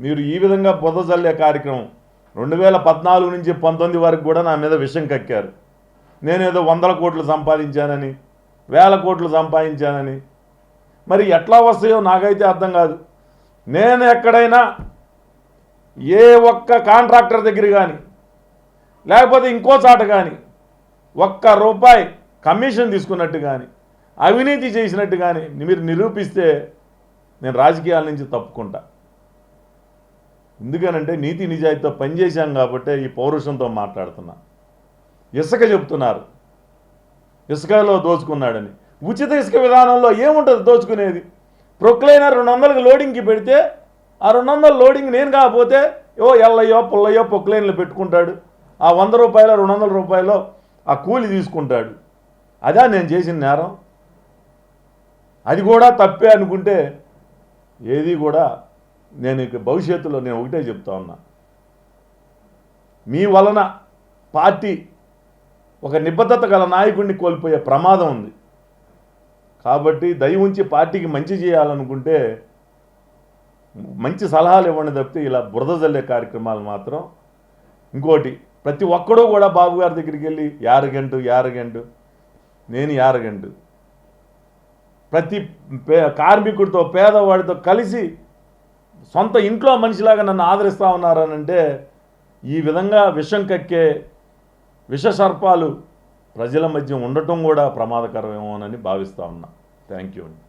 మీరు ఈ విధంగా బురదజల్లే కార్యక్రమం 2014 నుంచి 19 వరకు కూడా నా మీద విషం కక్కారు. నేనేదో 100 కోట్లు సంపాదించానని, 1000 కోట్లు సంపాదించానని. మరి ఎట్లా వస్తాయో నాకైతే అర్థం కాదు. నేను ఎక్కడైనా ఏ ఒక్క కాంట్రాక్టర్ దగ్గర కానీ లేకపోతే ఇంకో చాట కానీ ₹1 కమిషన్ తీసుకున్నట్టు కానీ అవినీతి చేసినట్టు కానీ మీరు నిరూపిస్తే నేను రాజకీయాల నుంచి తప్పుకుంటా. ఎందుకనంటే నీతి నిజాయితీతో పనిచేశాం కాబట్టి ఈ పౌరుషంతో మాట్లాడుతున్నా. ఇసుక చెప్తున్నారు, ఇసుకలో దోచుకున్నాడని. ఉచిత ఇసుక విధానంలో ఏముంటుంది దోచుకునేది? ప్రొక్లైనర్ 200కి లోడింగ్కి పెడితే ఆ 200 లోడింగ్ నేను కాకపోతే ఎల్లయ్యో పుల్లయ్యో ప్రొక్లైన్లు పెట్టుకుంటాడు. ఆ ₹100 200 ఆ కూలి తీసుకుంటాడు. అదా నేను చేసిన నేరం? అది కూడా తప్పే అనుకుంటే ఏది కూడా నేను ఇక భవిష్యత్తులో నేను ఒకటే చెప్తా ఉన్నా, మీ వలన పార్టీ ఒక నిబద్ధత గల నాయకుడిని కోల్పోయే ప్రమాదం ఉంది. కాబట్టి దయ ఉంచి పార్టీకి మంచి చేయాలనుకుంటే మంచి సలహాలు ఇవ్వండి తప్పితే ఇలా బురద జల్లే కార్యక్రమాలు మాత్రం. ఇంకోటి, ప్రతి ఒక్కడూ కూడా బాబు గారి దగ్గరికి వెళ్ళి యారగంటు నేను యారగంటు ప్రతి కార్మికుడితో పేదవాడితో కలిసి సొంత ఇంట్లో మనిషిలాగా నన్ను ఆదరిస్తూ ఉన్నారనంటే ఈ విధంగా విషం కక్కే విషసర్పాలు ప్రజల మధ్య ఉండటం కూడా ప్రమాదకరమేమోనని భావిస్తూ ఉన్నా. థ్యాంక్ యూ అండి.